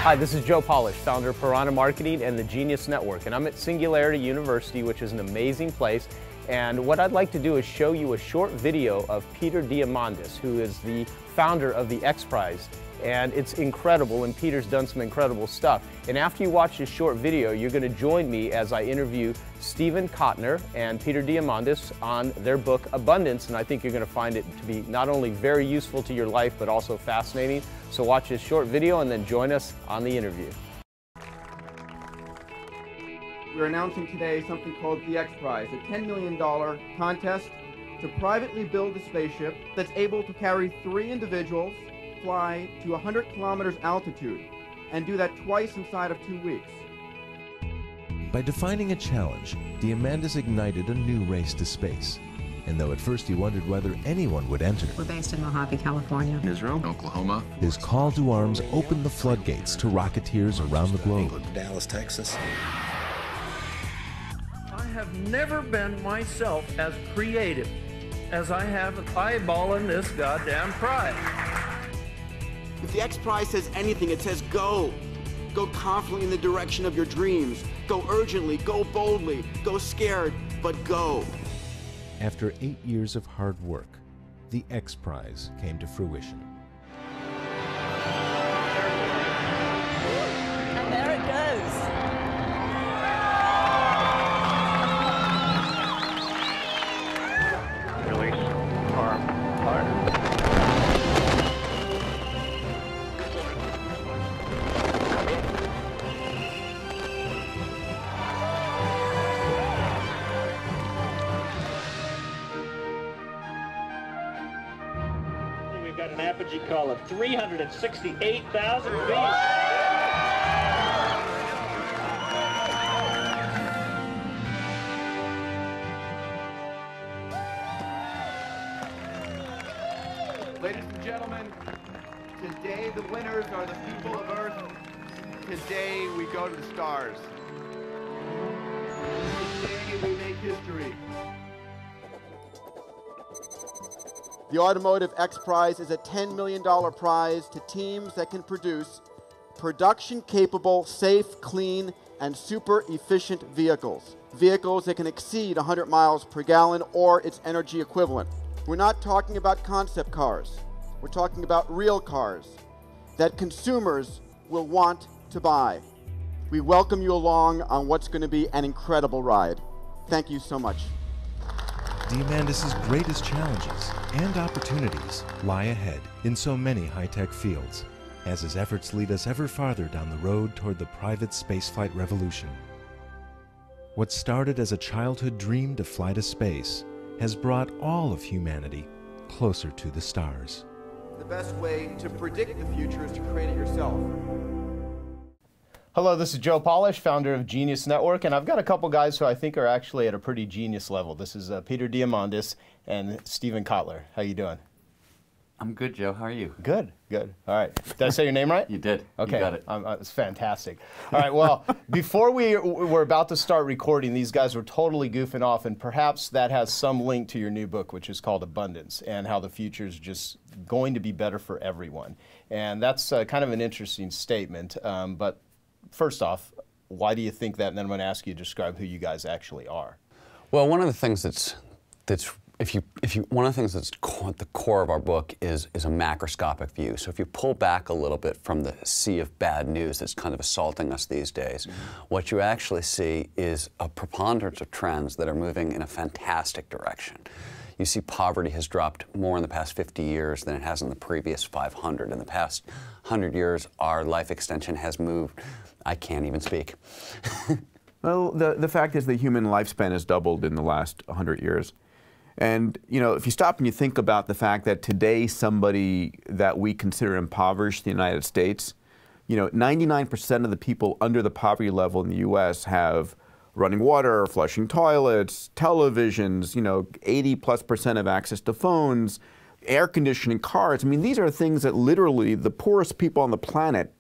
Hi, this is Joe Polish, founder of Piranha Marketing and the Genius Network, and I'm at Singularity University, which is an amazing place. And what I'd like to do is show you a short video of Peter Diamandis, who is the founder of the X Prize. And it's incredible, and Peter's done some incredible stuff. And after you watch this short video, you're going to join me as I interview Stephen Kotler and Peter Diamandis on their book, Abundance, and I think you're going to find it to be not only very useful to your life, but also fascinating. So watch this short video and then join us on the interview. We're announcing today something called the X Prize, a $10 million contest to privately build a spaceship that's able to carry 3 individuals, fly to 100 kilometers altitude, and do that twice inside of 2 weeks. By defining a challenge, Diamandis ignited a new race to space. And though at first he wondered whether anyone would enter, we're based in Mojave, California, Israel, Oklahoma, his call to arms opened the floodgates to rocketeers around the globe. Dallas, Texas. I have never been myself as creative as I have eyeballing this goddamn prize. If the X Prize says anything, it says go. Go confidently in the direction of your dreams. Go urgently, go boldly, go scared, but go. After 8 years of hard work, the X Prize came to fruition. And there it goes. Release arm fire. We've got an apogee call of 368,000 feet. Ladies and gentlemen, today the winners are the people of Earth. Today we go to the stars. Today we make history. The Automotive X Prize is a $10 million prize to teams that can produce production-capable, safe, clean, and super efficient vehicles. Vehicles that can exceed 100 miles per gallon or its energy equivalent. We're not talking about concept cars. We're talking about real cars that consumers will want to buy. We welcome you along on what's going to be an incredible ride. Thank you so much. Diamandis' greatest challenges and opportunities lie ahead in so many high-tech fields, as his efforts lead us ever farther down the road toward the private spaceflight revolution. What started as a childhood dream to fly to space has brought all of humanity closer to the stars. The best way to predict the future is to create it yourself. Hello, this is Joe Polish, founder of Genius Network, and I've got a couple guys who I think are actually at a pretty genius level. This is Peter Diamandis and Stephen Kotler. How you doing? I'm good, Joe. How are you? Good, good. All right. Did I say your name right? You did. Okay. You got it. It's fantastic. All right, well, before we were about to start recording, these guys were totally goofing off, and perhaps that has some link to your new book, which is called Abundance, and how the future is just going to be better for everyone. And that's kind of an interesting statement, but first off, why do you think that? And then I'm going to ask you to describe who you guys actually are. Well, one of the things that's one of the things that's at the core of our book is a macroscopic view. So if you pull back a little bit from the sea of bad news that's kind of assaulting us these days, what you actually see is a preponderance of trends that are moving in a fantastic direction. You see poverty has dropped more in the past 50 years than it has in the previous 500. In the past 100 years, our life extension has moved. I can't even speak. Well, the fact is the human lifespan has doubled in the last 100 years. And, you know, if you stop and you think about the fact that today somebody that we consider impoverished in the United States, you know, 99% of the people under the poverty level in the U.S. have running water, flushing toilets, televisions, you know, 80+% of access to phones, air conditioning, cars. I mean, these are things that literally the poorest people on the planet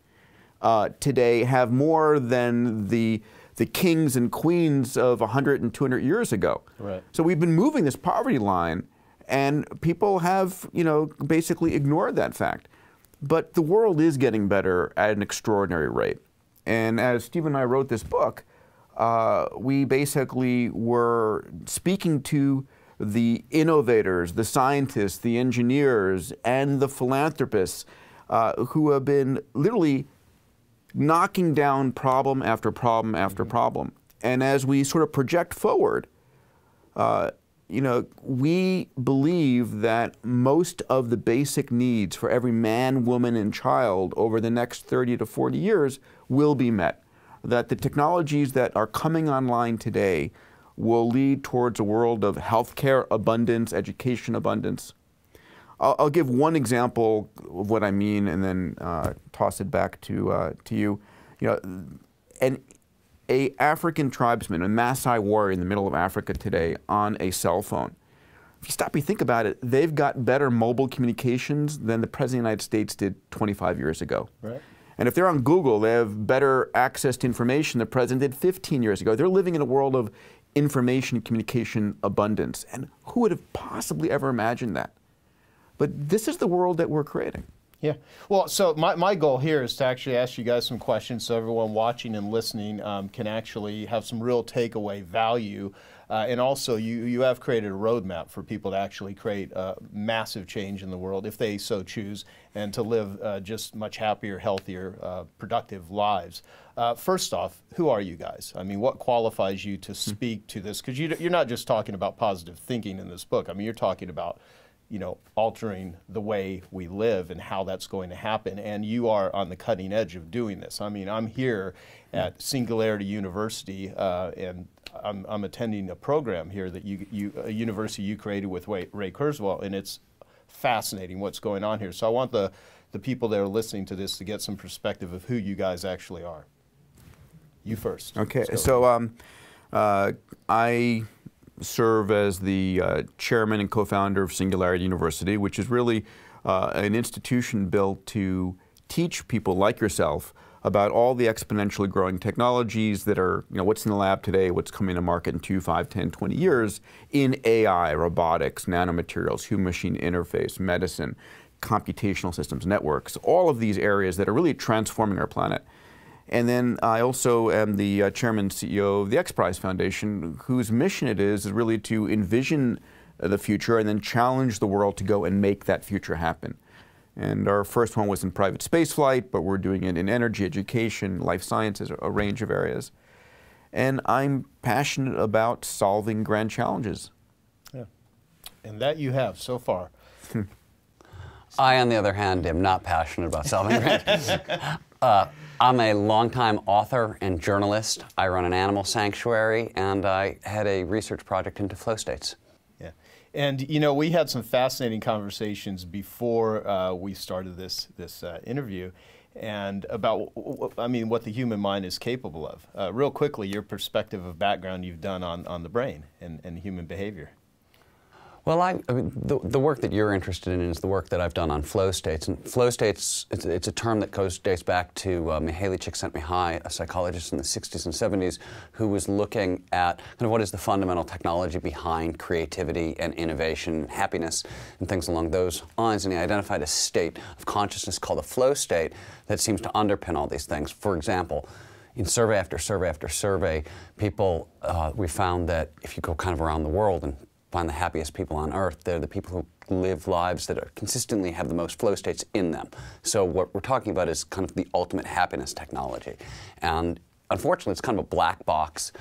today have more than the kings and queens of 100 and 200 years ago. Right. So we've been moving this poverty line, and people have, you know, basically ignored that fact. But the world is getting better at an extraordinary rate. And as Steve and I wrote this book, we basically were speaking to the innovators, the scientists, the engineers, and the philanthropists who have been literally knocking down problem after problem after problem. And as we sort of project forward, you know, we believe that most of the basic needs for every man, woman, and child over the next 30 to 40 years will be met. That the technologies that are coming online today will lead towards a world of healthcare abundance, education abundance. I'll give one example of what I mean, and then toss it back to you. You know, an African tribesman, a Maasai warrior in the middle of Africa today, on a cell phone. If you stop and think about it, they've got better mobile communications than the President of the United States did 25 years ago. Right. And if they're on Google, they have better access to information than the President did 15 years ago. They're living in a world of information and communication abundance. And who would have possibly ever imagined that? But this is the world that we're creating. Yeah. Well, so my goal here is to actually ask you guys some questions so everyone watching and listening can actually have some real takeaway value. And also, you have created a roadmap for people to actually create massive change in the world if they so choose, and to live just much happier, healthier, productive lives. First off, who are you guys? I mean, what qualifies you to speak to this? Because you're not just talking about positive thinking in this book. I mean, you're talking about, you know, altering the way we live and how that's going to happen. And you are on the cutting edge of doing this. I mean, I'm here at Singularity University, and I'm attending a program here that a university you created with Ray Kurzweil, and it's fascinating what's going on here. So I want the people that are listening to this to get some perspective of who you guys actually are. You first. Okay, so I serve as the chairman and co-founder of Singularity University, which is really an institution built to teach people like yourself about all the exponentially growing technologies that are, you know, what's in the lab today, what's coming to market in 2, 5, 10, 20 years in AI, robotics, nanomaterials, human-machine interface, medicine, computational systems, networks, all of these areas that are really transforming our planet. And then I also am the chairman and CEO of the X Prize Foundation, whose mission it is really to envision the future and then challenge the world to go and make that future happen. And our first one was in private space flight, but we're doing it in energy, education, life sciences, a range of areas. And I'm passionate about solving grand challenges. Yeah. And that you have so far. I, on the other hand, am not passionate about solving grand challenges. I'm a longtime author and journalist. I run an animal sanctuary, and I had a research project into flow states. Yeah, and you know, we had some fascinating conversations before we started this interview, and about, I mean, what the human mind is capable of. Real quickly, your perspective of background you've done on the brain and human behavior. Well, I mean, the work that you're interested in is the work that I've done on flow states. And flow states, it's a term that dates back to Mihaly Csikszentmihalyi, a psychologist in the 60s and 70s, who was looking at kind of what is the fundamental technology behind creativity and innovation and happiness and things along those lines. And he identified a state of consciousness called a flow state that seems to underpin all these things. For example, in survey after survey after survey, people, we found that if you go kind of around the world and find the happiest people on earth, they're the people who live lives that are consistently have the most flow states in them. So what we're talking about is kind of the ultimate happiness technology. And unfortunately, it's kind of a black box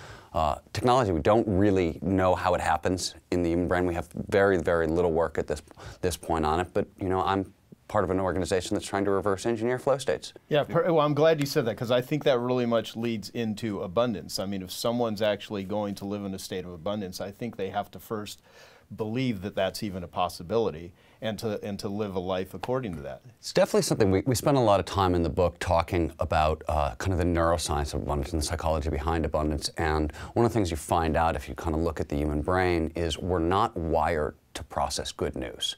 technology. We don't really know how it happens in the human brain. We have very, very little work at this point on it. But, you know, I'm part of an organization that's trying to reverse engineer flow states. Yeah, well, I'm glad you said that, because I think that really much leads into abundance. I mean, if someone's actually going to live in a state of abundance, I think they have to first believe that that's even a possibility, and to live a life according to that. It's definitely something we spend a lot of time in the book talking about kind of the neuroscience of abundance and the psychology behind abundance. And one of the things you find out if you kind of look at the human brain is we're not wired to process good news.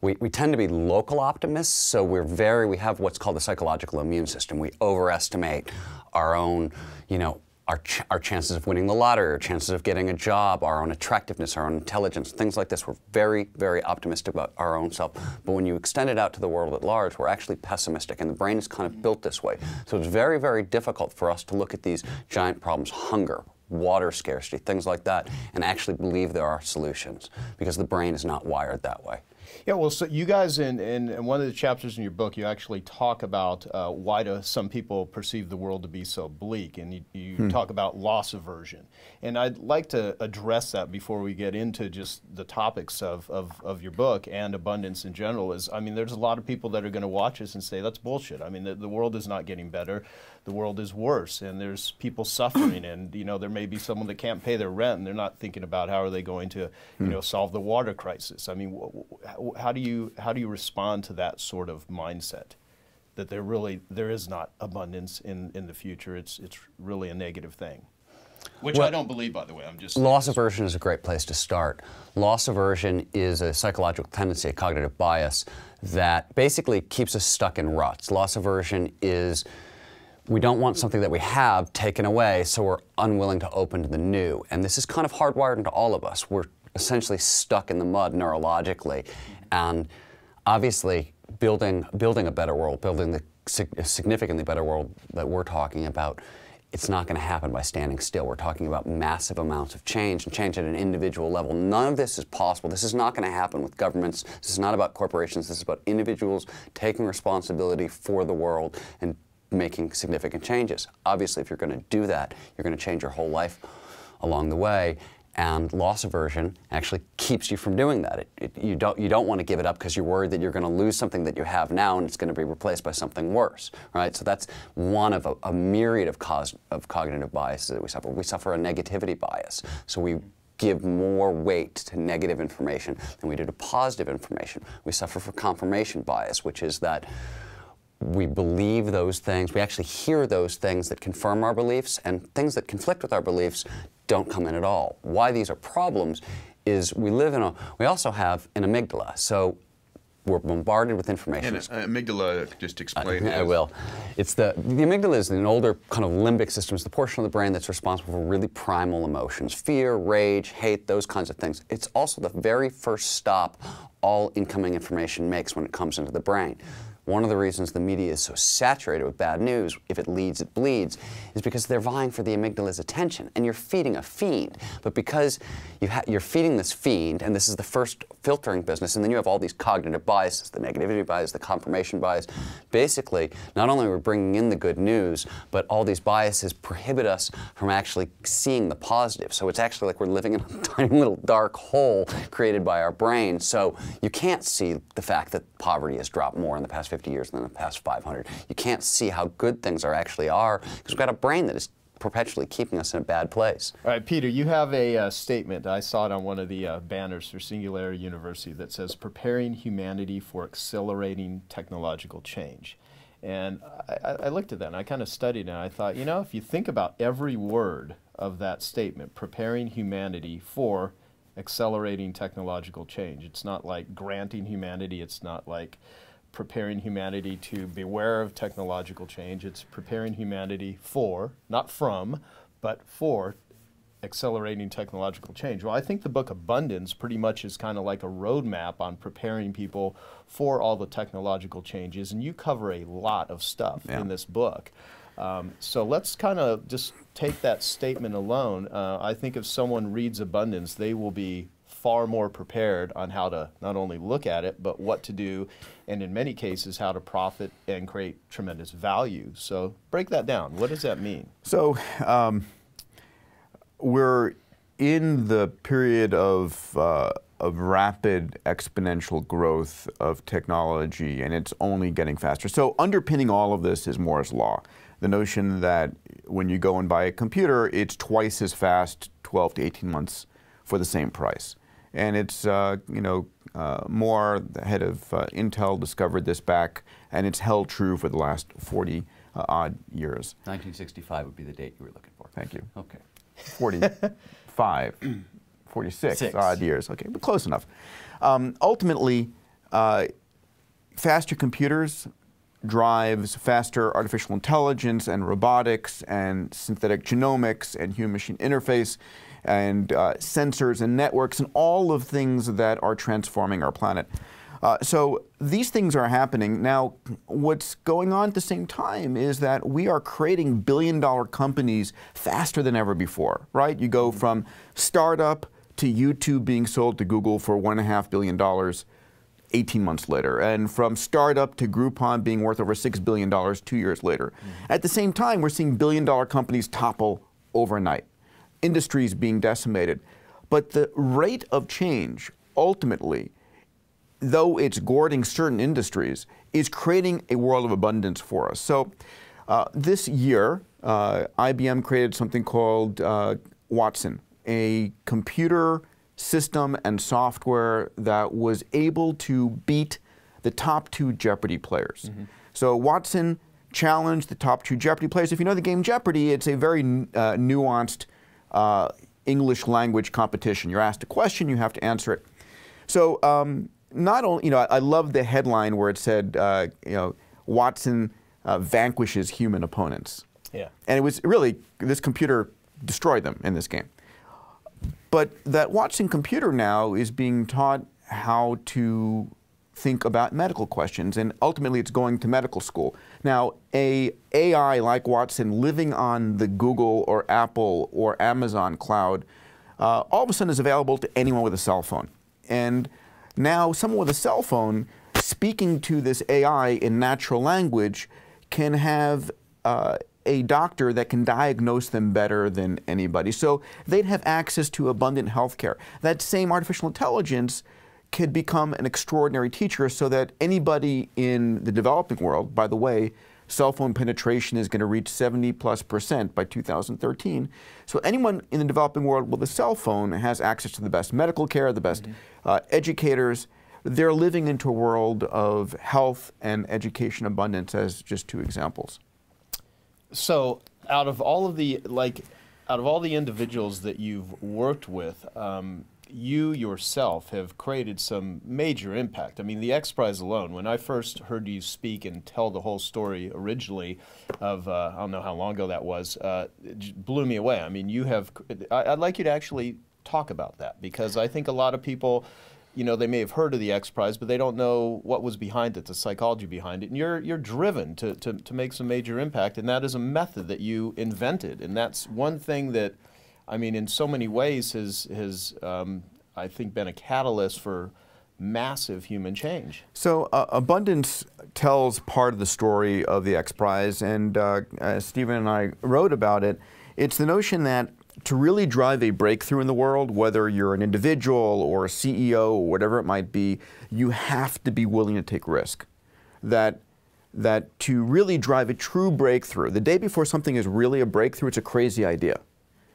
We tend to be local optimists, so we have what's called the psychological immune system. We overestimate our own, you know, our chances of winning the lottery, our chances of getting a job, our own attractiveness, our own intelligence, things like this. We're very, very optimistic about our own self. But when you extend it out to the world at large, we're actually pessimistic, and the brain is kind of built this way. So it's very, very difficult for us to look at these giant problems, hunger, water scarcity, things like that, and actually believe there are solutions, because the brain is not wired that way. Yeah, well, so you guys, in one of the chapters in your book, you actually talk about why do some people perceive the world to be so bleak, and you talk about loss aversion. And I'd like to address that before we get into just the topics of your book and abundance in general. I mean, there's a lot of people that are going to watch us and say, that's bullshit. I mean, the world is not getting better. The world is worse, and there's people suffering, and, you know, there may be someone that can't pay their rent, and they're not thinking about how are they going to, you know, solve the water crisis. I mean, how do you respond to that sort of mindset, that there is not abundance in the future? It's really a negative thing, which I don't believe, by the way. I'm just loss aversion is a great place to start. Loss aversion is a psychological tendency, a cognitive bias that basically keeps us stuck in ruts. Loss aversion is we don't want something that we have taken away, so we're unwilling to open to the new. And this is kind of hardwired into all of us. We're essentially stuck in the mud neurologically. And obviously, building a better world, building a significantly better world that we're talking about, it's not going to happen by standing still. We're talking about massive amounts of change, and change at an individual level. None of this is possible. This is not going to happen with governments. This is not about corporations. This is about individuals taking responsibility for the world and making significant changes. Obviously, if you're going to do that, you're going to change your whole life along the way. And loss aversion actually keeps you from doing that. You don't want to give it up because you're worried that you're going to lose something that you have now and it's going to be replaced by something worse, right? So that's one of a myriad of cognitive biases that we suffer. We suffer a negativity bias. So we give more weight to negative information than we do to positive information. We suffer from confirmation bias, which is that we believe those things, we actually hear those things that confirm our beliefs, and things that conflict with our beliefs don't come in at all. Why these are problems is we also have an amygdala. So we're bombarded with information. And amygdala, just explain. I will. It's the amygdala is an older kind of limbic system. It's the portion of the brain that's responsible for really primal emotions, fear, rage, hate, those kinds of things. It's also the very first stop all incoming information makes when it comes into the brain. One of the reasons the media is so saturated with bad news, if it leads, it bleeds, is because they're vying for the amygdala's attention, and you're feeding a fiend. But because you're feeding this fiend, and this is the first filtering business, and then you have all these cognitive biases, the negativity bias, the confirmation bias. Basically, not only are we bringing in the good news, but all these biases prohibit us from actually seeing the positive. So it's actually like we're living in a tiny little dark hole created by our brain. So you can't see the fact that poverty has dropped more in the past 50 years than in the past 500. You can't see how good things actually are because we've got a brain that is perpetually keeping us in a bad place. All right, Peter, you have a statement. I saw it on one of the banners for Singularity University that says, "Preparing humanity for accelerating technological change." And I looked at that and I kind of studied it and I thought, you know, if you think about every word of that statement, preparing humanity for accelerating technological change, it's not like granting humanity, it's not like preparing humanity to beware of technological change. It's preparing humanity for, not from, but for accelerating technological change. Well, I think the book Abundance pretty much is kind of like a roadmap on preparing people for all the technological changes, and you cover a lot of stuff in this book. So let's kind of just take that statement alone. I think if someone reads Abundance, they will be far more prepared on how to not only look at it, but what to do, and in many cases, how to profit and create tremendous value. So break that down. What does that mean? So we're in the period of rapid exponential growth of technology, and it's only getting faster. So underpinning all of this is Moore's Law. The notion that when you go and buy a computer, it's twice as fast, 12 to 18 months for the same price. And it's, Moore, the head of Intel, discovered this back, and it's held true for the last 40 odd years. 1965 would be the date you were looking for. Thank you. Okay. 45, 46 odd years. Okay, but close enough. Ultimately, faster computers drives faster artificial intelligence and robotics and synthetic genomics and human-machine interface and sensors and networks and all of things that are transforming our planet. So these things are happening. Now, what's going on at the same time is that we are creating billion-dollar companies faster than ever before, right? You go from startup to YouTube being sold to Google for $1.5 billion 18 months later, and from startup to Groupon being worth over $6 billion 2 years later. At the same time, we're seeing billion-dollar companies topple overnight, industries being decimated. But the rate of change, ultimately, though it's gourding certain industries, is creating a world of abundance for us. So this year, IBM created something called Watson, a computer system and software that was able to beat the top 2 Jeopardy players. So Watson challenged the top 2 Jeopardy players. If you know the game Jeopardy, it's a very nuanced English language competition. You're asked a question, you have to answer it. So not only, I love the headline where it said, Watson vanquishes human opponents. Yeah. And it was really, this computer destroyed them in this game. But that Watson computer now is being taught how to think about medical questions, and ultimately it's going to medical school. Now, a AI like Watson living on the Google or Apple or Amazon cloud all of a sudden is available to anyone with a cell phone. And now someone with a cell phone speaking to this AI in natural language can have a doctor that can diagnose them better than anybody. So they'd have access to abundant health care. That same artificial intelligence could become an extraordinary teacher so that anybody in the developing world, by the way, cell phone penetration is going to reach 70+% by 2013. So anyone in the developing world with a cell phone has access to the best medical care, the best educators. They're living into a world of health and education abundance as just 2 examples. So out of all the individuals that you've worked with, you yourself have created some major impact. I mean, the X Prize alone, when I first heard you speak and tell the whole story originally of, I don't know how long ago that was, it blew me away. I mean, I'd like you to actually talk about that, because I think a lot of people, they may have heard of the X Prize, but they don't know what was behind it, the psychology behind it. And you're driven to make some major impact, and that is a method that you invented. And that's one thing that, I mean, in so many ways has I think, been a catalyst for massive human change. So Abundance tells part of the story of the X Prize, and as Stephen and I wrote about it, it's the notion that to really drive a breakthrough in the world, whether you're an individual or a CEO or whatever it might be, you have to be willing to take risk. That to really drive a true breakthrough, the day before something is really a breakthrough, it's a crazy idea.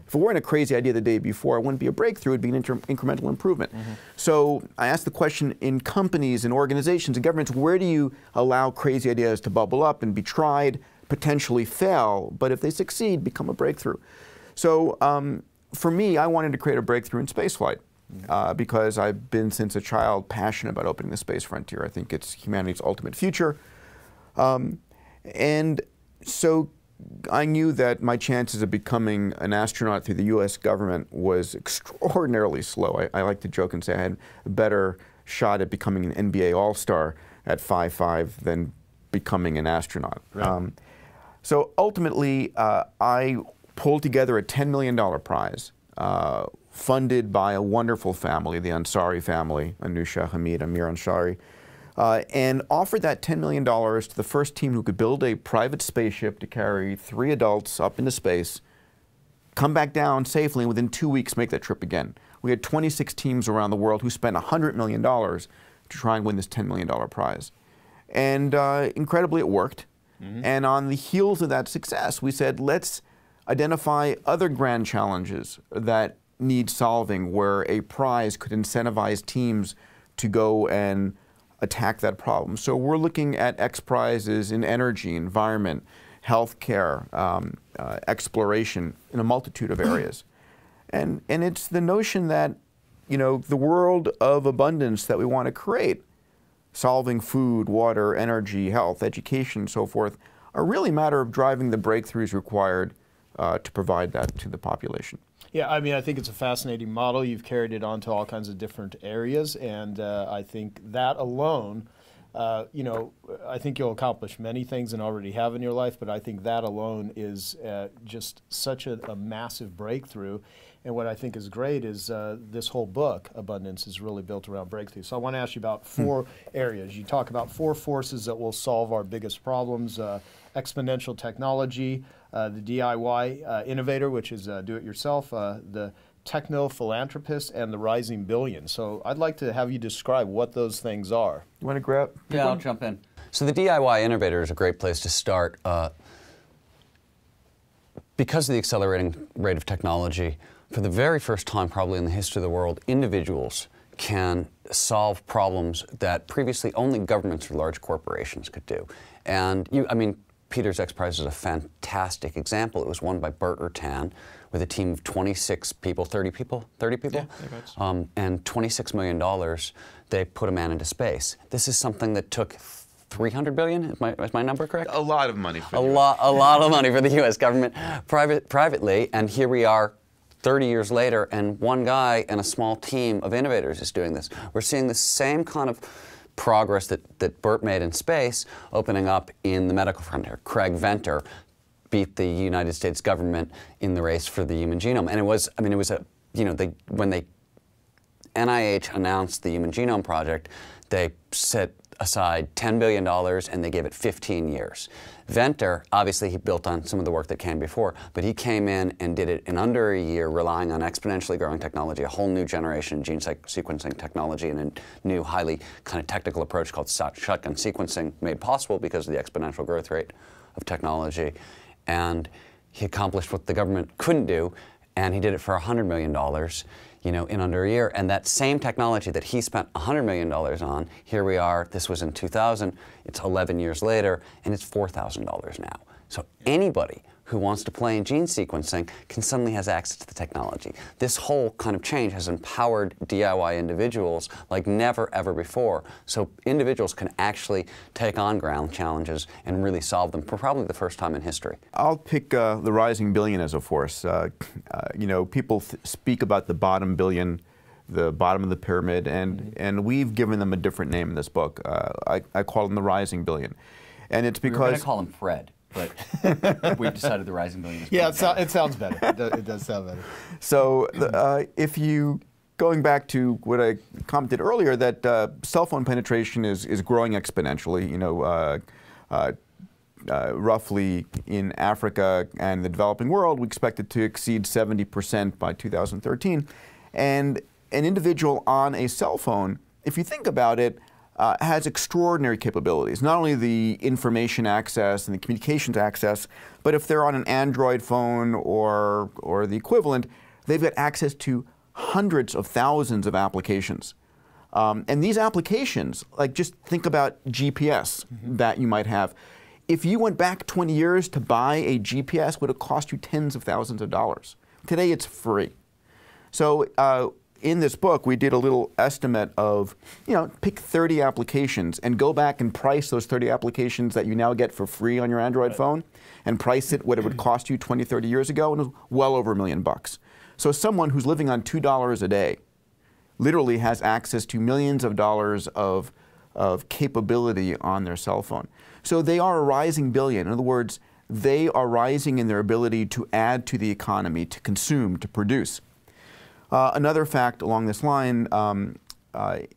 If it weren't a crazy idea the day before, it wouldn't be a breakthrough, it'd be an incremental improvement. So I asked the question, in companies and organizations and governments, where do you allow crazy ideas to bubble up and be tried, potentially fail, but if they succeed, become a breakthrough? So for me, I wanted to create a breakthrough in spaceflight because I've been since a child passionate about opening the space frontier. I think it's humanity's ultimate future. And so I knew that my chances of becoming an astronaut through the US government was extraordinarily slow. I like to joke and say I had a better shot at becoming an NBA All-Star at 5'5" than becoming an astronaut. Right. So ultimately, I pulled together a $10 million prize funded by a wonderful family, the Ansari family, Anusha, Hamid, Amir Ansari, and offered that $10 million to the first team who could build a private spaceship to carry 3 adults up into space, come back down safely, and within 2 weeks make that trip again. We had 26 teams around the world who spent $100 million to try and win this $10 million prize. And incredibly, it worked. And on the heels of that success, we said, let's identify other grand challenges that need solving, where a prize could incentivize teams to go and attack that problem. So we're looking at X prizes in energy, environment, healthcare, exploration, in a multitude of areas. And it's the notion that, the world of abundance that we want to create solving food, water, energy, health, education, and so forth, are really a matter of driving the breakthroughs required to provide that to the population. Yeah, I mean, I think it's a fascinating model. You've carried it on to all kinds of different areas, and I think that alone, you know, I think you'll accomplish many things and already have in your life, but I think that alone is just such a massive breakthrough. And what I think is great is this whole book, Abundance, is really built around breakthrough. So I want to ask you about 4 areas. You talk about 4 forces that will solve our biggest problems: exponential technology, the DIY innovator, which is do-it-yourself, the techno-philanthropist, and the rising billion. So I'd like to have you describe what those things are. You want to grab? Yeah, I'll jump in. So the DIY innovator is a great place to start. Because of the accelerating rate of technology, for the very first time probably in the history of the world, individuals can solve problems that previously only governments or large corporations could do. And I mean, Peter's X Prize is a fantastic example. It was won by Bert Rutan with a team of 26 people, 30 people? Yeah, and $26 million, they put a man into space. This is something that took $300 billion, is my number correct? A lot of money for a lot of money for the U.S. government privately, and here we are 30 years later, and one guy and a small team of innovators is doing this. We're seeing the same kind of progress that Bert made in space opening up in the medical frontier. Craig Venter beat the United States government in the race for the human genome, and it was, I mean, it was a, you know, when NIH announced the Human Genome Project, they set aside $10 billion and they gave it 15 years. Venter, obviously he built on some of the work that came before, but he came in and did it in under a year, relying on exponentially growing technology, a whole new generation of gene sequencing technology, and a new highly kind of technical approach called shotgun sequencing, made possible because of the exponential growth rate of technology. And he accomplished what the government couldn't do, and he did it for $100 million. You know, in under a year. And that same technology that he spent $100 million on, here we are, this was in 2000, it's 11 years later, and it's $4,000 now. So anybody who wants to play in gene sequencing can suddenly has access to the technology. This whole kind of change has empowered DIY individuals like never, ever before. So individuals can actually take on ground challenges and really solve them for probably the first time in history. I'll pick the rising billion as a force. You know, people speak about the bottom billion, the bottom of the pyramid, and we've given them a different name in this book. I call them the rising billion. And it's because... We're going to call him Fred. But we've decided the rising billion is it sounds better. It does sound better. So if you, going back to what I commented earlier, that cell phone penetration is growing exponentially. You know, roughly in Africa and the developing world, we expect it to exceed 70% by 2013. And an individual on a cell phone, if you think about it, has extraordinary capabilities. Not only the information access and the communications access, but if they're on an Android phone or the equivalent, they've got access to hundreds of thousands of applications. And these applications, like just think about GPS that you might have. If you went back 20 years to buy a GPS, would have cost you tens of thousands of dollars. Today it's free. So in this book, we did a little estimate of, you know, pick 30 applications and go back and price those 30 applications that you now get for free on your Android phone and price it what it would cost you 20, 30 years ago, and it was well over $1 million. So someone who's living on $2 a day literally has access to millions of dollars of capability on their cell phone. So they are a rising billion. In other words, they are rising in their ability to add to the economy, to consume, to produce. Another fact along this line,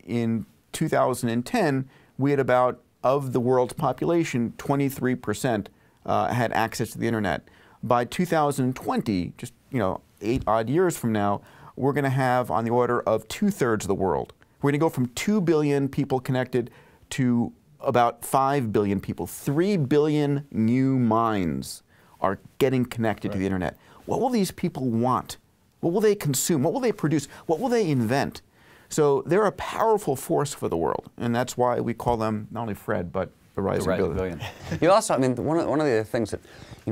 in 2010, we had about, of the world's population, 23% had access to the internet. By 2020, just 8 odd years from now, we're going to have on the order of 2/3 of the world. We're going to go from 2 billion people connected to about 5 billion people. 3 billion new minds are getting connected to the internet. What will these people want? What will they consume? What will they produce? What will they invent? So they're a powerful force for the world, and that's why we call them not only Fred, but the rising billion. You also, I mean, one of the other things that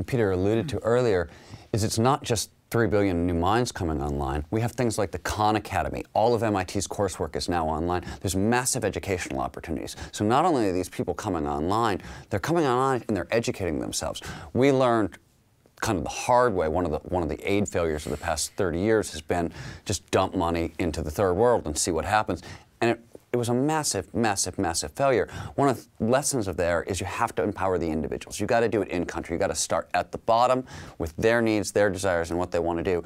Peter alluded to earlier is it's not just 3 billion new minds coming online. We have things like the Khan Academy. All of MIT's coursework is now online. There's massive educational opportunities. So not only are these people coming online, they're coming online and they're educating themselves. We learned kind of the hard way, one of the aid failures of the past 30 years has been just dump money into the third world and see what happens. And it was a massive, massive, massive failure. One of the lessons of there is you have to empower the individuals. You got to do it in country. You got to start at the bottom with their needs, their desires, and what they want to do.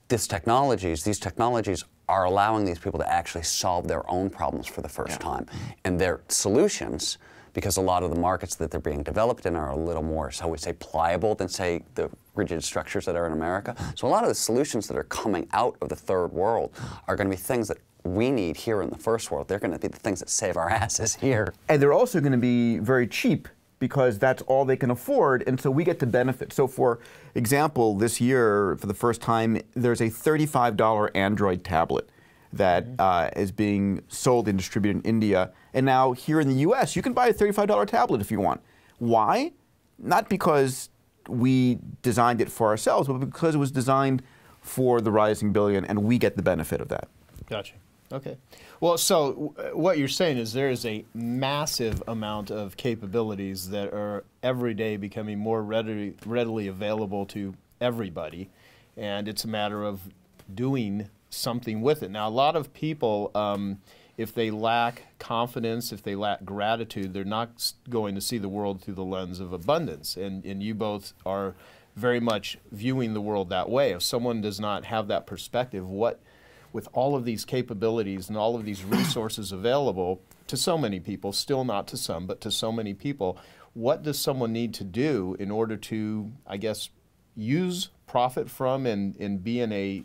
These technologies are allowing these people to actually solve their own problems for the first time. And their solutions, because a lot of the markets that they're being developed in are a little more, shall we say, pliable than, say, the rigid structures that are in America. So a lot of the solutions that are coming out of the third world are going to be things that we need here in the first world. They're going to be the things that save our asses here. And they're also going to be very cheap because that's all they can afford, and so we get to benefit. So for example, this year, for the first time, there's a $35 Android tablet that is being sold and distributed in India. And now here in the US, you can buy a $35 tablet if you want. Why? Not because we designed it for ourselves, but because it was designed for the rising billion, and we get the benefit of that. Gotcha. Okay. Well, so what you're saying is there is a massive amount of capabilities that are every day becoming more readily available to everybody, and it's a matter of doing something with it. Now, a lot of people, if they lack confidence, if they lack gratitude, they're not going to see the world through the lens of abundance, and you both are very much viewing the world that way. If someone does not have that perspective, with all of these capabilities and all of these resources available to so many people, still not to some, but to so many people, what does someone need to do in order to, I guess, profit from and be in a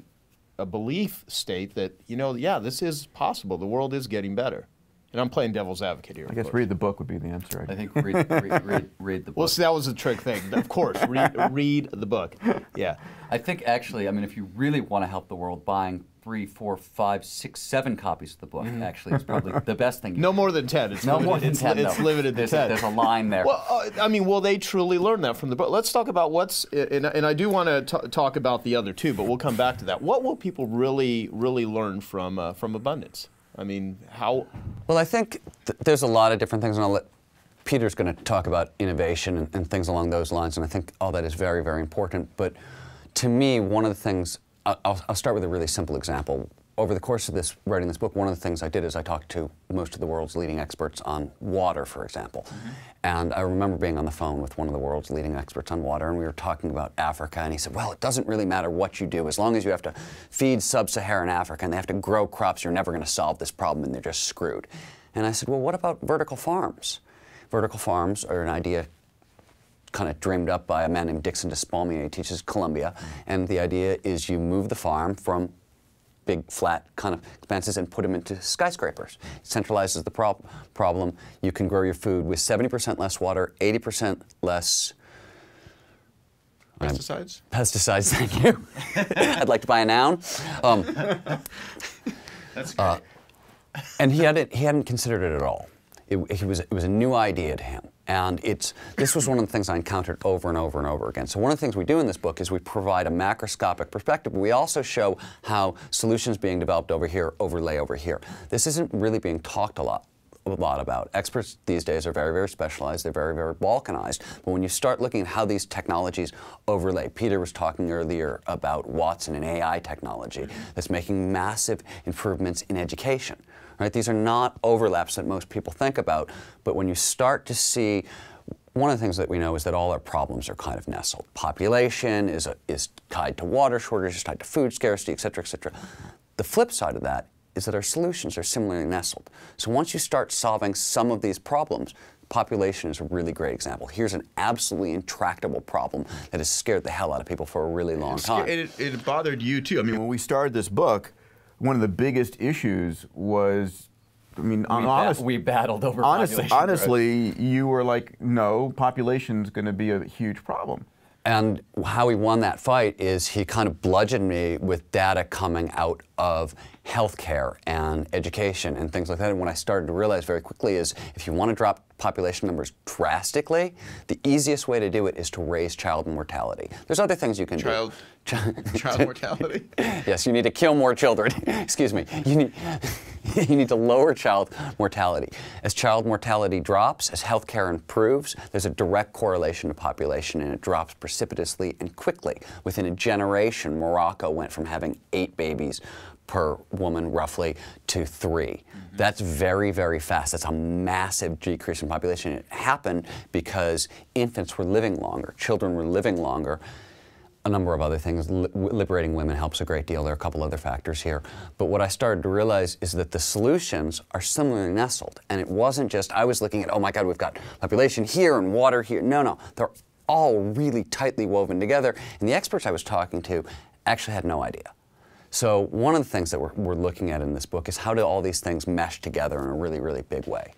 belief state that, you know, yeah, this is possible. The world is getting better. And I'm playing devil's advocate here. I guess read the book would be the answer. I think read the book. Well, see, that was a trick thing. Of course, read the book. Yeah. I think actually, I mean, if you really want to help the world, buying 3, 4, 5, 6, 7 copies of the book actually is probably the best thing. No more than 10. It's limited. More than 10. It's limited to 10. There's a line there. Well, I mean, will they truly learn that from the book? Let's talk about what's, and I do want to talk about the other two, but we'll come back to that. What will people really learn from Abudance? I mean, how? Well, I think there's a lot of different things, and I'll let Peter's going to talk about innovation and things along those lines, and I think all that is very, very important. But to me, one of the things, I'll start with a really simple example. Over the course of writing this book, one of the things I did is I talked to most of the world's leading experts on water, for example. And I remember being on the phone with one of the world's leading experts on water, and we were talking about Africa, and he said, well, it doesn't really matter what you do. As long as you have to feed sub-Saharan Africa and they have to grow crops, you're never going to solve this problem, and they're just screwed. And I said, well, what about vertical farms? Vertical farms are an idea kind of dreamed up by a man named Dixon Despalmier. He teaches Columbia, and the idea is you move the farm from big, flat kind of expanses and put them into skyscrapers. It centralizes the problem. You can grow your food with 70% less water, 80% less pesticides? Pesticides, thank you. I'd like to buy a noun. That's great. And he hadn't considered it at all. It was a new idea to him. And this was one of the things I encountered over and over and over again. So one of the things we do in this book is we provide a macroscopic perspective, but we also show how solutions being developed over here overlay over here. This isn't really being talked a lot about. Experts these days are very, very specialized. They're very, very balkanized. But when you start looking at how these technologies overlay, Peter was talking earlier about Watson and AI technology that's making massive improvements in education. Right? These are not overlaps that most people think about, but when you start to see, one of the things that we know is that all our problems are kind of nestled. Population is tied to water shortages, tied to food scarcity, et cetera, et cetera. The flip side of that is that our solutions are similarly nestled. So once you start solving some of these problems, population is a really great example. Here's an absolutely intractable problem that has scared the hell out of people for a really long time. It bothered you too. I mean, when we started this book, one of the biggest issues was, I mean, we battled over population growth. Honestly, you were like, no, population's going to be a huge problem. And how he won that fight is he kind of bludgeoned me with data coming out of healthcare and education and things like that. And what I started to realize very quickly is if you want to drop population numbers drastically, the easiest way to do it is to raise child mortality. There's other things you can do. Child mortality? Yes, you need to kill more children. Excuse me. You need to lower child mortality. As child mortality drops, as healthcare improves, there's a direct correlation to population, and it drops precipitously and quickly. Within a generation, Morocco went from having 8 babies per woman, roughly, to 3. That's very, very fast. That's a massive decrease in population. It happened because infants were living longer, children were living longer. A number of other things. Liberating women helps a great deal. There are a couple other factors here. But what I started to realize is that the solutions are similarly nestled. And it wasn't just, I was looking at, oh my God, we've got population here and water here. No, no. They're all really tightly woven together. And the experts I was talking to actually had no idea. So one of the things that we're looking at in this book is how do all these things mesh together in a really, really big way.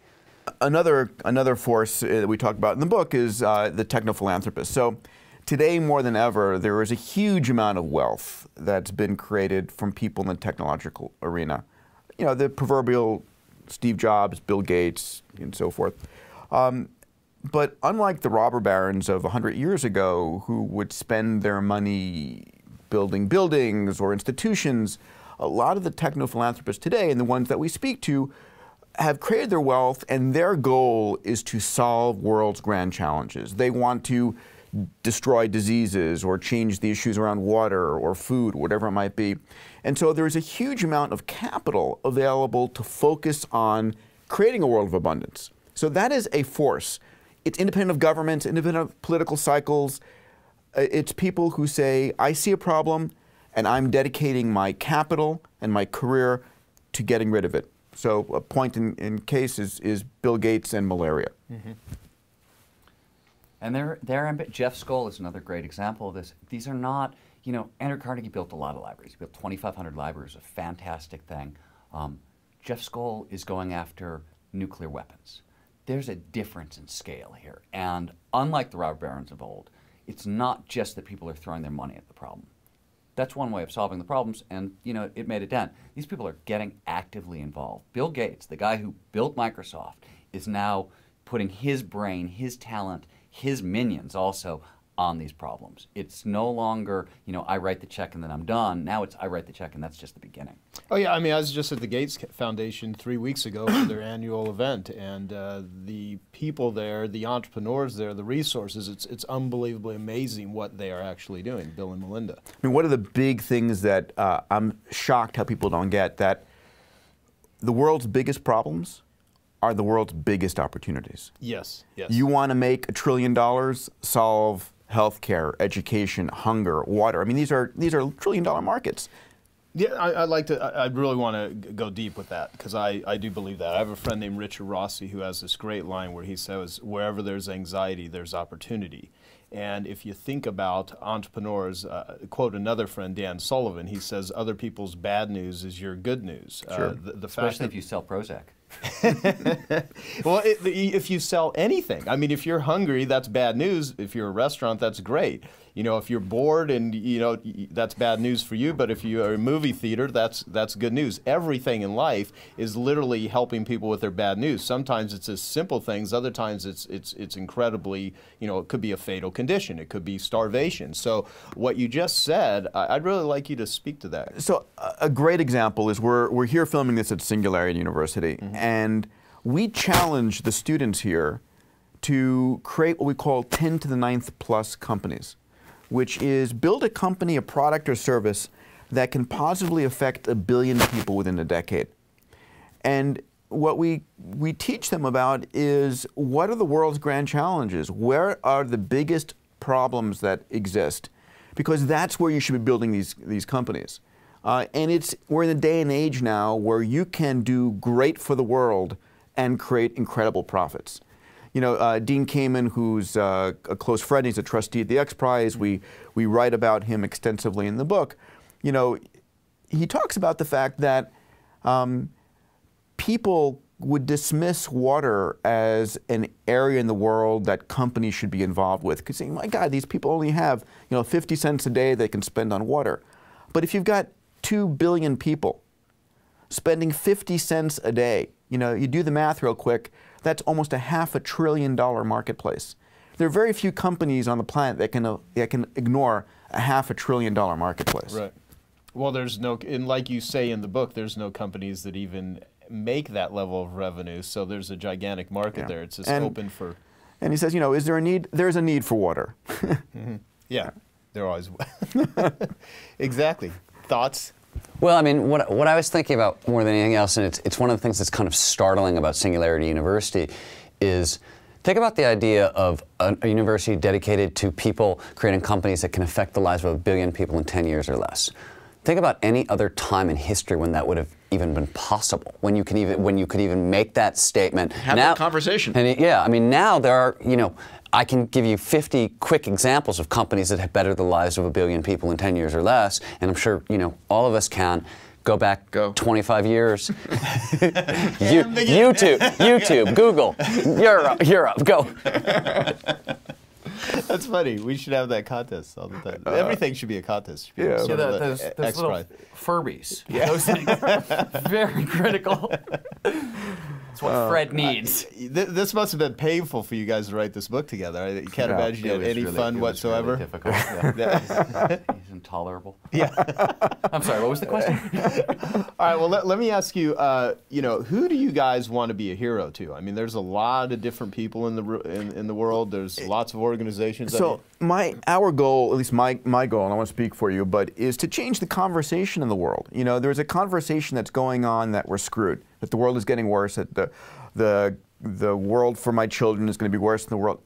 Another force that we talk about in the book is the techno-philanthropist. So today, more than ever, there is a huge amount of wealth that's been created from people in the technological arena. You know, the proverbial Steve Jobs, Bill Gates, and so forth. But unlike the robber barons of 100 years ago who would spend their money building buildings or institutions, a lot of the techno-philanthropists today, and the ones that we speak to, have created their wealth, and their goal is to solve world's grand challenges. They want to destroy diseases or change the issues around water or food, whatever it might be. And so there's a huge amount of capital available to focus on creating a world of abundance. So that is a force. It's independent of governments, independent of political cycles. It's people who say, I see a problem and I'm dedicating my capital and my career to getting rid of it. So a point in case is Bill Gates and malaria. Mm-hmm. And Jeff Skoll is another great example of this. These are not, you know, Andrew Carnegie built a lot of libraries. He built 2,500 libraries, a fantastic thing. Jeff Skoll is going after nuclear weapons. There's a difference in scale here. And unlike the robber barons of old, it's not just that people are throwing their money at the problem. That's one way of solving the problems, and you know, it made a dent. These people are getting actively involved. Bill Gates, the guy who built Microsoft, is now putting his brain, his talent, his minions also on these problems. It's no longer, you know, I write the check and then I'm done. Now it's I write the check and that's just the beginning. Oh yeah, I mean, I was just at the Gates Foundation 3 weeks ago for their annual event, and the people there, the entrepreneurs there, the resources, it's unbelievably amazing what they are actually doing, Bill and Melinda. I mean, one of the big things that I'm shocked how people don't get, that the world's biggest problems are the world's biggest opportunities. Yes, yes. You want to make $1 trillion, solve healthcare, education, hunger, water. I mean, these are $1 trillion markets. Yeah, I really want to go deep with that, because I do believe that. I have a friend named Richard Rossi who has this great line where he says, wherever there's anxiety, there's opportunity. And if you think about entrepreneurs, quote another friend, Dan Sullivan, he says, other people's bad news is your good news. Sure. Especially if you sell Prozac. Well, if you sell anything, I mean, if you're hungry, that's bad news. If you're a restaurant, that's great. You know, if you're bored and, you know, that's bad news for you, but if you're a movie theater, that's good news. Everything in life is literally helping people with their bad news. Sometimes it's as simple things, other times it's incredibly, you know, it could be a fatal condition, it could be starvation. So what you just said, I'd really like you to speak to that. So a great example is we're here filming this at Singularity University, and we challenge the students here to create what we call 10 to the 9th plus companies, which is build a company, a product or service that can positively affect 1 billion people within a decade. And what we teach them about is, what are the world's grand challenges? Where are the biggest problems that exist? Because that's where you should be building these companies. And we're in a day and age now where you can do great for the world and create incredible profits. You know, Dean Kamen, who's a close friend, he's a trustee at the X Prize. We write about him extensively in the book. You know, he talks about the fact that people would dismiss water as an area in the world that companies should be involved with, because saying, my God, these people only have, you know, 50 cents a day they can spend on water. But if you've got 2 billion people spending 50 cents a day. You know, you do the math real quick, that's almost a $500 billion marketplace. There are very few companies on the planet that can ignore a $500 billion marketplace. Right. Well, there's no, and like you say in the book, there's no companies that even make that level of revenue, so there's a gigantic market there. It's just open for... And he says, you know, is there a need? There's a need for water. Yeah, there always... Exactly. Thoughts? Well, I mean, what I was thinking about more than anything else, and it's one of the things that's kind of startling about Singularity University, is think about the idea of a university dedicated to people creating companies that can affect the lives of 1 billion people in 10 years or less. Think about any other time in history when that would have even been possible, when you could even make that statement. Have that conversation. And yeah, I mean, now there are, you know, I can give you 50 quick examples of companies that have bettered the lives of 1 billion people in 10 years or less, and I'm sure, you know, all of us can. Go back 25 years. YouTube, Google, Europe, go. That's funny. We should have that contest all the time. Everything should be a contest. Yeah, those little Furbies. Yeah. Those things are very critical. That's what Fred needs. This must have been painful for you guys to write this book together. You can't imagine you had any fun whatsoever. Really difficult. Yeah. He's intolerable. Yeah. I'm sorry, what was the question? All right, well, let me ask you, you know, who do you guys want to be a hero to? I mean, there's a lot of different people in the world. There's lots of organizations. So our goal, at least my goal, and I want to speak for you, but is to change the conversation in the world. You know, there's a conversation that's going on that we're screwed, that the world is getting worse, that the world for my children is going to be worse than the world.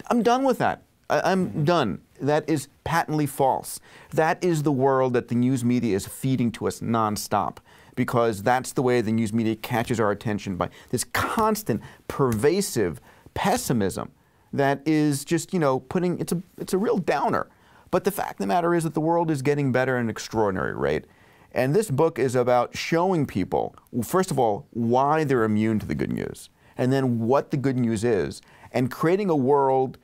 I'm done with that. I'm done. That is patently false. That is the world that the news media is feeding to us nonstop, because that's the way the news media catches our attention, by this constant, pervasive pessimism that is just, you know, it's a real downer. But the fact of the matter is that the world is getting better at an extraordinary rate. And this book is about showing people, first of all, why they're immune to the good news, and then what the good news is, and creating a world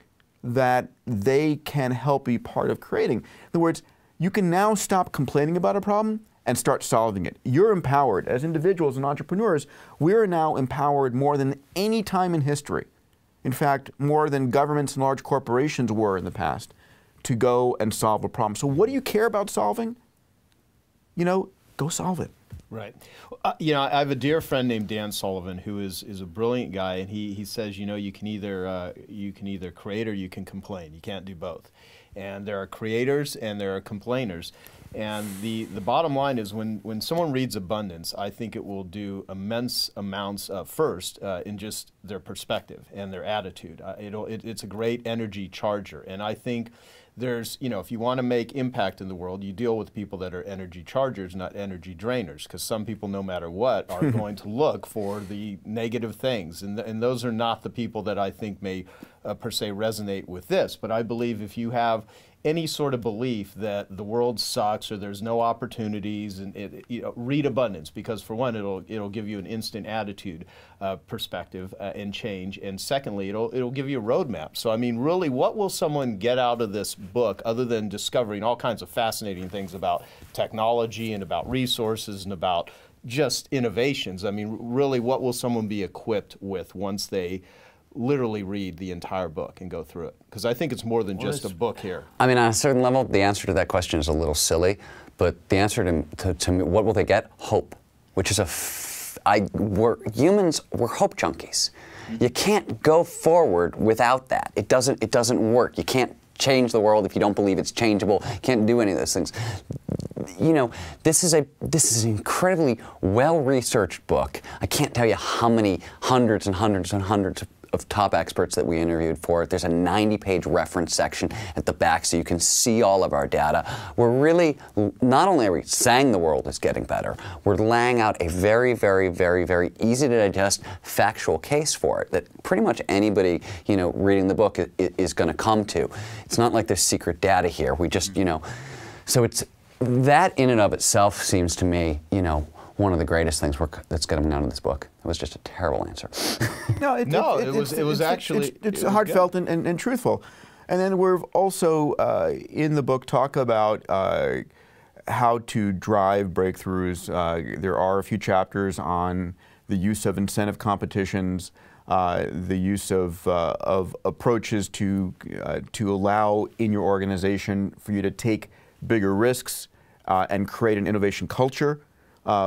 that they can help be part of creating. In other words, you can now stop complaining about a problem and start solving it. You're empowered. As individuals and entrepreneurs, we're now empowered more than any time in history. In fact, more than governments and large corporations were in the past, to go and solve a problem. So what do you care about solving? You know, go solve it. Right. You know, I have a dear friend named Dan Sullivan who is a brilliant guy, and he says, you know, you can either create or you can complain. You can't do both. And there are creators and there are complainers. And the bottom line is, when someone reads Abundance, I think it will do immense amounts first in just their perspective and their attitude. It's a great energy charger, and I think there's, you know, if you want to make impact in the world, you deal with people that are energy chargers, not energy drainers, because some people, no matter what, are going to look for the negative things, and those are not the people that I think may per se resonate with this. But I believe if you have any sort of belief that the world sucks or there's no opportunities, and you know, read Abundance, because for one, it'll give you an instant attitude perspective and change, and secondly, it'll give you a roadmap. So I mean, really, what will someone get out of this book other than discovering all kinds of fascinating things about technology and about resources and about just innovations? I mean, really, what will someone be equipped with once they literally read the entire book and go through it? Because I think it's more than just a book here. I mean, on a certain level, the answer to that question is a little silly, but the answer to me, what will they get? Hope, which is humans, we're hope junkies. You can't go forward without that. It doesn't work. You can't change the world if you don't believe it's changeable. You can't do any of those things. You know, this is an incredibly well-researched book. I can't tell you how many hundreds and hundreds and hundreds of top experts that we interviewed for it. There's a 90-page reference section at the back so you can see all of our data. We're really, not only are we saying the world is getting better, we're laying out a very, very, very, very easy to digest factual case for it that pretty much anybody, you know, reading the book is going to come to. It's not like there's secret data here. We just, you know, so it's, that in and of itself seems to me, you know, one of the greatest things that's coming out of this book. It was just a terrible answer. No, it was actually heartfelt and truthful. And then we've also in the book talk about how to drive breakthroughs. There are a few chapters on the use of incentive competitions, the use of approaches to allow in your organization for you to take bigger risks and create an innovation culture,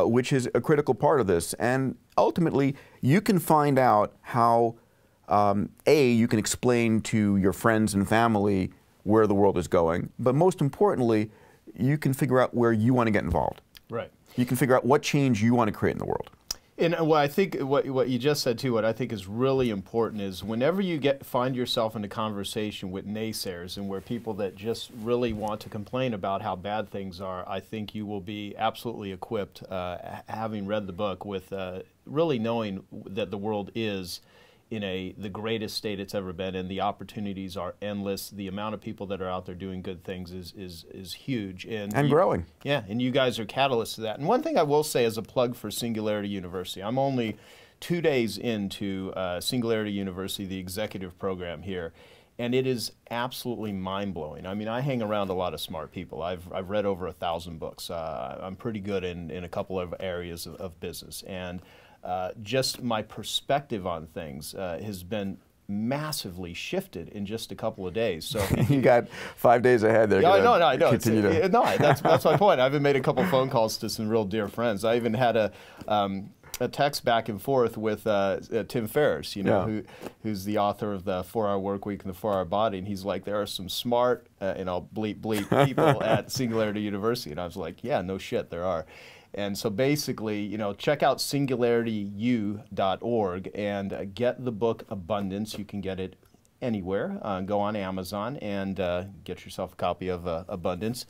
which is a critical part of this. And ultimately, you can find out how, you can explain to your friends and family where the world is going, but most importantly, you can figure out where you want to get involved. Right. You can figure out what change you want to create in the world. And what I think, what you just said too, what I think is really important is whenever you find yourself in a conversation with naysayers and where people that just really want to complain about how bad things are, I think you will be absolutely equipped, having read the book, with really knowing that the world is in the greatest state it's ever been, and the opportunities are endless. The amount of people that are out there doing good things is huge. And growing. Yeah, and you guys are catalysts to that. And one thing I will say as a plug for Singularity University, I'm only 2 days into Singularity University, the executive program here, and it is absolutely mind-blowing. I mean, I hang around a lot of smart people. I've read over 1,000 books. I'm pretty good in a couple of areas of business. And just my perspective on things has been massively shifted in just a couple of days. So you got 5 days ahead there. Yeah, I know. That's my point. I've even made a couple phone calls to some real dear friends. I even had a text back and forth with Tim Ferriss, who's the author of the 4-Hour Workweek and the 4-Hour Body, and he's like, there are some smart, and I'll bleep people at Singularity University, and I was like, yeah, no shit, there are. And so basically, check out singularityu.org and get the book Abundance. You can get it anywhere. Go on Amazon and get yourself a copy of Abundance.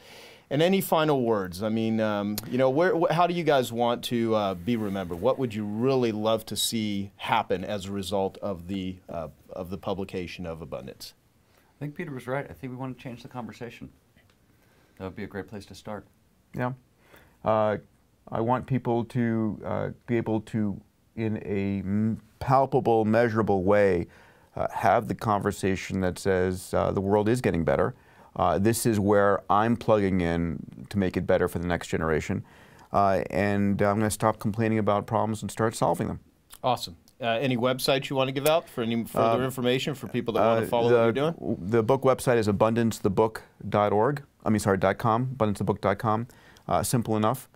And any final words? I mean, how do you guys want to be remembered? What would you really love to see happen as a result of the publication of Abundance? I think Peter was right. I think we want to change the conversation. That would be a great place to start. Yeah. I want people to be able to, in a palpable, measurable way, have the conversation that says the world is getting better. This is where I'm plugging in to make it better for the next generation. And I'm going to stop complaining about problems and start solving them. Awesome. Any websites you want to give out for any further information for people that want to follow what you're doing? The book website is abundancethebook.org. .com, abundancethebook.com. Simple enough.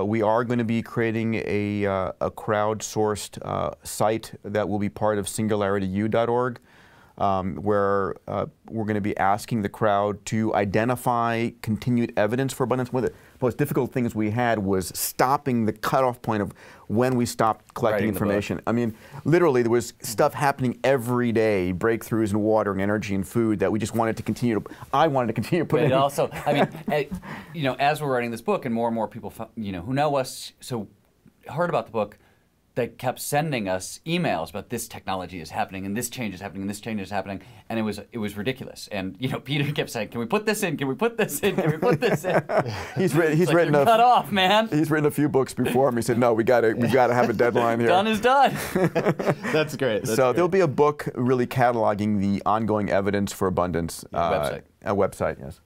We are going to be creating a crowdsourced site that will be part of singularityu.org, where we're going to be asking the crowd to identify continued evidence for abundance. One of the most difficult things we had was stopping the cutoff point of when we stopped collecting information. I mean, literally, there was stuff happening every day, breakthroughs in water and energy and food that we just wanted to continue to, I wanted to continue to put in. Also, I mean, as we're writing this book and more people, who know us, so heard about the book, they kept sending us emails about this technology is happening and this change is happening and this change is happening, and it was ridiculous. And Peter kept saying, "Can we put this in? Can we put this in? Can we put this in?" He's written cut off, man. He's written a few books before me. He said, "No, we got to have a deadline here." Done is done. That's great. There'll be a book really cataloging the ongoing evidence for abundance. A website, yes,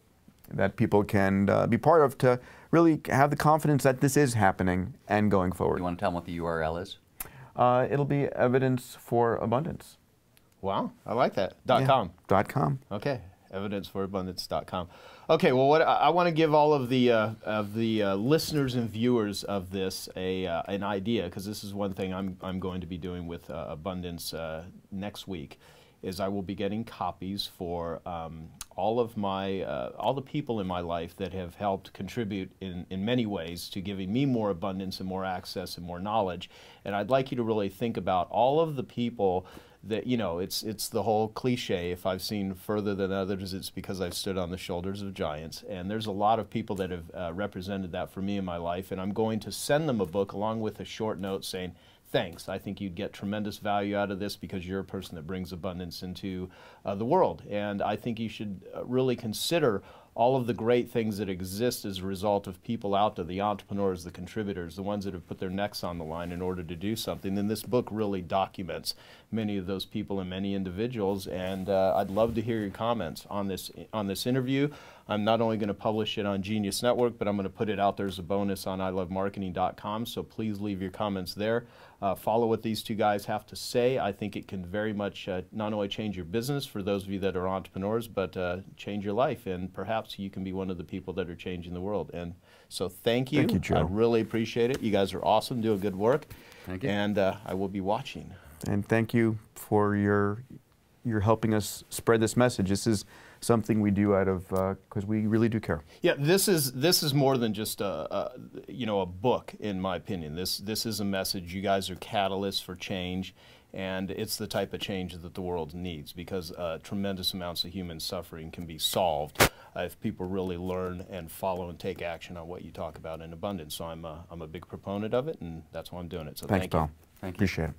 that people can be part of to really have the confidence that this is happening and going forward. You want to tell them what the URL is? It'll be Evidence for Abundance. Wow, I like that. .com. .com. Okay, evidenceforabundance.com. Okay, well, what I want to give all of the listeners and viewers of this an idea, because this is one thing I'm going to be doing with Abundance next week. Is I will be getting copies for all the people in my life that have helped contribute in many ways to giving me more abundance and more access and more knowledge. And I'd like you to really think about all of the people that, it's the whole cliche, if I've seen further than others, it's because I've stood on the shoulders of giants. And there's a lot of people that have represented that for me in my life. And I'm going to send them a book along with a short note saying, thanks. I think you'd get tremendous value out of this because you're a person that brings abundance into the world. And I think you should really consider all of the great things that exist as a result of people out there, the entrepreneurs, the contributors, the ones that have put their necks on the line in order to do something. And this book really documents many of those people and many individuals. And I'd love to hear your comments on this interview. I'm not only going to publish it on Genius Network, but I'm going to put it out there as a bonus on ilovemarketing.com. So please leave your comments there. Follow what these two guys have to say. I think it can very much not only change your business for those of you that are entrepreneurs, but change your life, and perhaps you can be one of the people that are changing the world. And so thank you. Thank you, Joe. I really appreciate it. You guys are awesome, doing good work. Thank you. And I will be watching. And thank you for your helping us spread this message. This is something we do out of because we really do care. Yeah, this is more than just a book, in my opinion. This is a message. You guys are catalysts for change, and it's the type of change that the world needs, because tremendous amounts of human suffering can be solved if people really learn and follow and take action on what you talk about in Abundance. So I'm a big proponent of it, and that's why I'm doing it. So Thanks, thank you. Paul. Thank you. Appreciate it.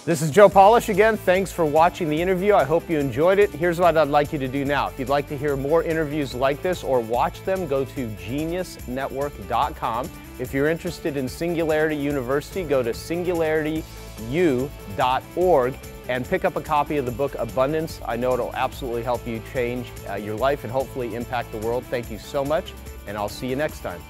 This is Joe Polish again. Thanks for watching the interview. I hope you enjoyed it. Here's what I'd like you to do now. If you'd like to hear more interviews like this or watch them, go to geniusnetwork.com. If you're interested in Singularity University, go to singularityu.org and pick up a copy of the book Abundance. I know it'll absolutely help you change your life and hopefully impact the world. Thank you so much, and I'll see you next time.